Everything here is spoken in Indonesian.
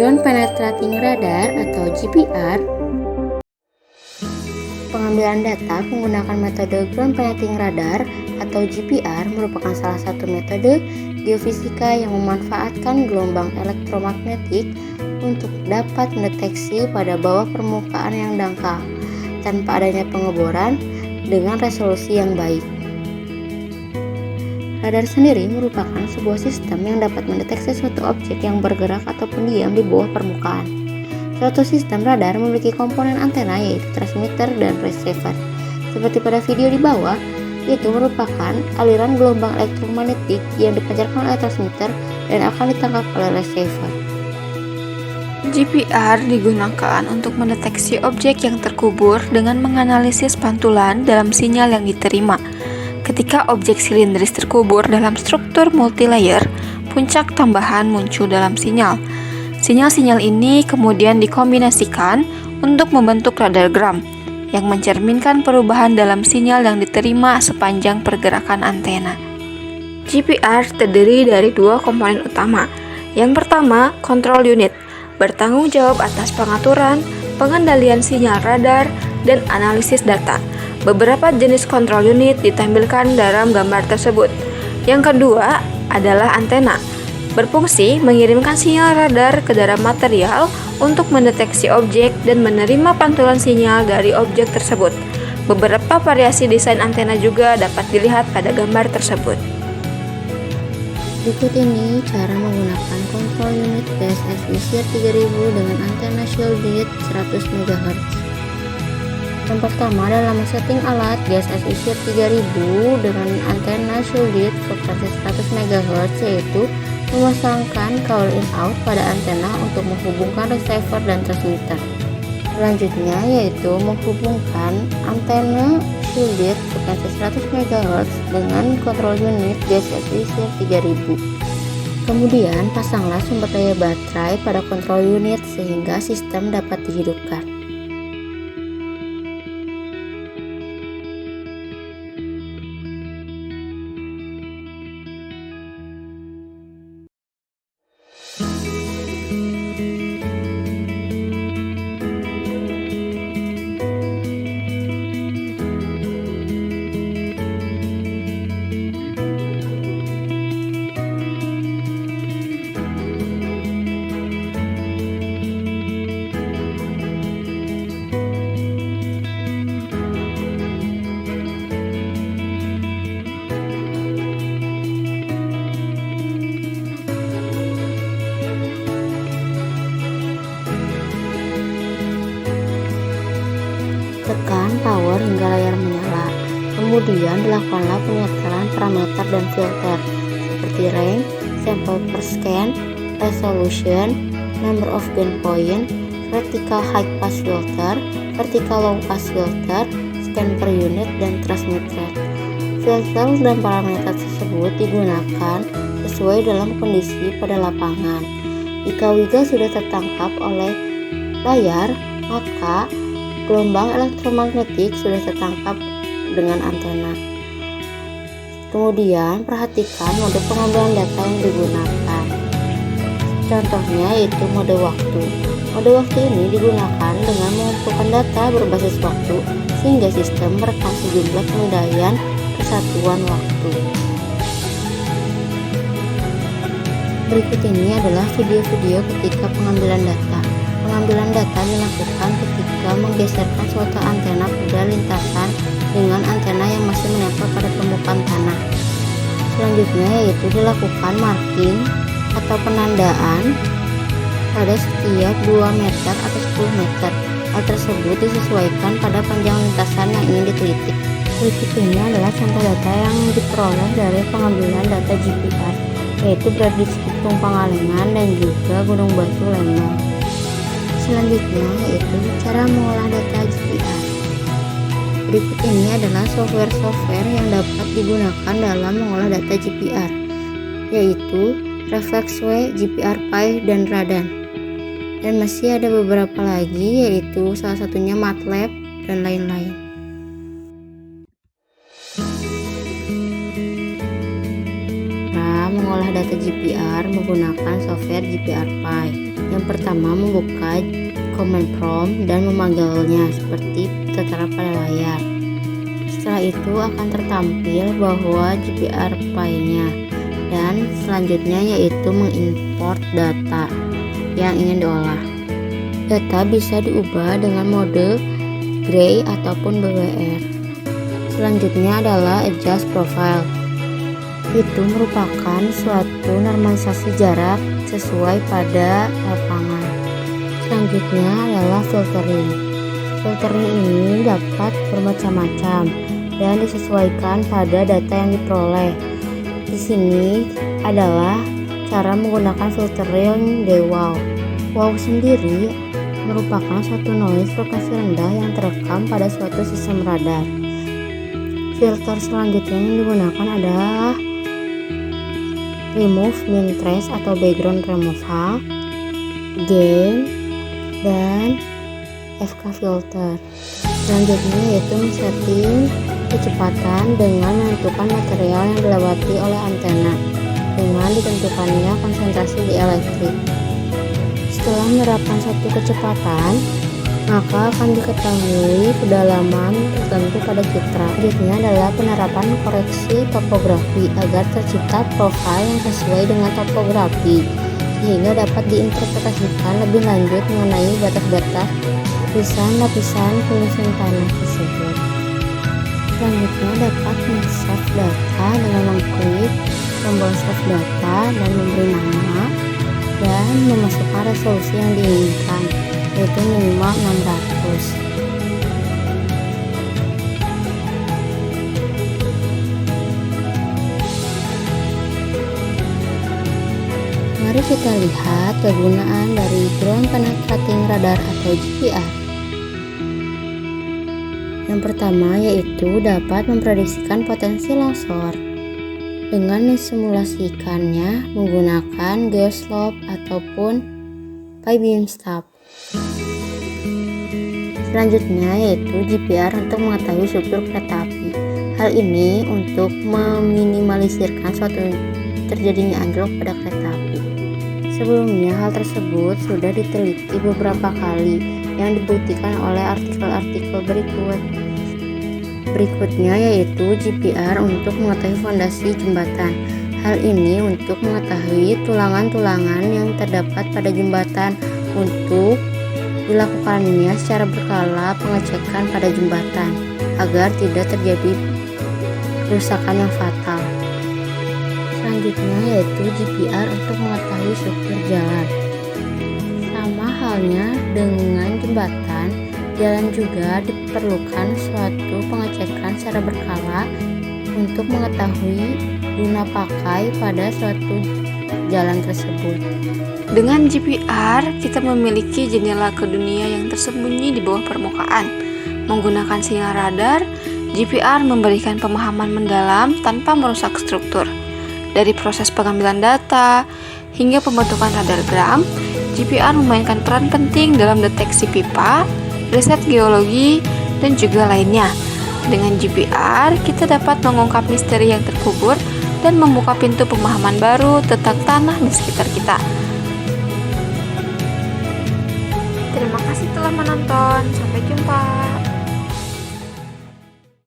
Ground Penetrating Radar atau GPR. Pengambilan data menggunakan metode Ground Penetrating Radar atau GPR merupakan salah satu metode geofisika yang memanfaatkan gelombang elektromagnetik untuk dapat mendeteksi pada bawah permukaan yang dangkal tanpa adanya pengeboran dengan resolusi yang baik. Radar sendiri merupakan sebuah sistem yang dapat mendeteksi suatu objek yang bergerak ataupun diam di bawah permukaan. Suatu sistem radar memiliki komponen antena yaitu transmitter dan receiver. Seperti pada video di bawah, itu merupakan aliran gelombang elektromagnetik yang dipancarkan oleh transmitter dan akan ditangkap oleh receiver. GPR digunakan untuk mendeteksi objek yang terkubur dengan menganalisis pantulan dalam sinyal yang diterima. Ketika objek silindris terkubur dalam struktur multilayer, puncak tambahan muncul dalam sinyal. Sinyal-sinyal ini kemudian dikombinasikan untuk membentuk radargram yang mencerminkan perubahan dalam sinyal yang diterima sepanjang pergerakan antena. GPR terdiri dari dua komponen utama. Yang pertama, control unit, bertanggung jawab atas pengaturan, pengendalian sinyal radar, dan analisis data. Beberapa jenis control unit ditampilkan dalam gambar tersebut. Yang kedua adalah antena, berfungsi mengirimkan sinyal radar ke dalam material untuk mendeteksi objek dan menerima pantulan sinyal dari objek tersebut. Beberapa variasi desain antena juga dapat dilihat pada gambar tersebut. Berikut ini cara menggunakan kontrol unit GSS Visier 3000 dengan antena shielded 100 MHz. Yang pertama adalah setting alat GSS Visier 3000 dengan antena shielded frekuensi 100 MHz, yaitu memasangkan coil in out pada antena untuk menghubungkan receiver dan transmitter. Selanjutnya yaitu menghubungkan antena shielded frekuensi 100 MHz dengan kontrol unit GSS Visier 3000. Kemudian pasanglah sumber daya baterai pada kontrol unit sehingga sistem dapat dihidupkan. Tekan power hingga layar menyala. Kemudian dilakukanlah penyetelan parameter dan filter seperti range, sample per scan, resolution, number of gain point, vertical high pass filter, vertical low pass filter, scan per unit, dan transmit rate. Filter dan parameter tersebut digunakan sesuai dalam kondisi pada lapangan. Jika wiga sudah tertangkap oleh layar, maka gelombang elektromagnetik sudah tertangkap dengan antena. Kemudian perhatikan mode pengambilan data yang digunakan. Contohnya yaitu mode waktu. Mode waktu ini digunakan dengan mengumpulkan data berbasis waktu sehingga sistem merekam sejumlah pengendalian kesatuan waktu. Berikut ini adalah video-video ketika pengambilan data. Pengambilan data dilakukan ketika menggeserkan suatu antena pada lintasan dengan antena yang masih menempel pada permukaan tanah. Selanjutnya yaitu dilakukan marking atau penandaan pada setiap 2 meter atau 10 meter. Hal tersebut disesuaikan pada panjang lintasan yang ingin diteliti. Berikut ini adalah contoh data yang diperoleh dari pengambilan data GPR, yaitu berada di Cibitung Pangalengan dan juga Gunung Batu Lembang. Selanjutnya yaitu cara mengolah data GPR. Berikut ini adalah software-software yang dapat digunakan dalam mengolah data GPR, yaitu Reflexway, GPR Pi, dan Radan. Dan masih ada beberapa lagi, yaitu salah satunya MATLAB dan lain-lain. Cara mengolah data GPR menggunakan software GPR Pi. Yang pertama, membuka command prompt dan memanggilnya seperti tertera pada layar. Setelah itu akan tertampil bahwa GPR file-nya, dan selanjutnya yaitu mengimport data yang ingin diolah. Data bisa diubah dengan mode gray ataupun BWR. Selanjutnya adalah adjust profile. Itu merupakan suatu normalisasi jarak sesuai pada lapangan. Selanjutnya adalah filtering. Filtering ini dapat bermacam-macam dan disesuaikan pada data yang diperoleh. Di sini adalah cara menggunakan filtering DWOW. WOW sendiri merupakan suatu noise frekuensi rendah yang terekam pada suatu sistem radar. Filter selanjutnya yang digunakan adalah remove mean trace atau background removal, gain, dan FK filter. Selanjutnya yaitu setting kecepatan dengan menentukan material yang dilewati oleh antena dengan ditentukannya konsentrasi dieelektrik. Setelah menerapkan satu kecepatan, maka akan diketahui kedalaman tertentu pada citra. Selanjutnya adalah penerapan koreksi topografi agar tercipta profil yang sesuai dengan topografi, sehingga dapat diinterpretasikan lebih lanjut mengenai batas-batas lapisan penyusun tanah tersebut. Selanjutnya dapat men-save data dengan mengklik tombol save data dan memberi nama dan memasukkan resolusi yang diinginkan, yaitu minimal 600. Mari kita lihat kegunaan dari Ground Penetrating Radar atau GPR. Yang pertama yaitu dapat memprediksikan potensi longsor dengan mensimulasikannya menggunakan geoslope ataupun pi beam stab. Selanjutnya yaitu GPR untuk mengetahui struktur kereta api. Hal ini untuk meminimalisirkan suatu terjadinya anjlok pada kereta api. Sebelumnya hal tersebut sudah diteliti beberapa kali yang dibuktikan oleh artikel-artikel berikutnya yaitu GPR untuk mengetahui fondasi jembatan. Hal ini untuk mengetahui tulangan-tulangan yang terdapat pada jembatan untuk dilakukannya secara berkala pengecekan pada jembatan agar tidak terjadi kerusakan yang fatal. Selanjutnya yaitu GPR untuk mengetahui struktur jalan. Sama halnya dengan jembatan, jalan juga diperlukan suatu pengecekan secara berkala untuk mengetahui guna pakai pada suatu jalan tersebut. Dengan GPR, kita memiliki jendela ke dunia yang tersembunyi di bawah permukaan. Menggunakan sinyal radar, GPR memberikan pemahaman mendalam tanpa merusak struktur. Dari proses pengambilan data hingga pembentukan radargram, GPR memainkan peran penting dalam deteksi pipa, riset geologi, dan juga lainnya. Dengan GPR, kita dapat mengungkap misteri yang terkubur dan membuka pintu pemahaman baru tentang tanah di sekitar kita. Terima kasih telah menonton. Sampai jumpa.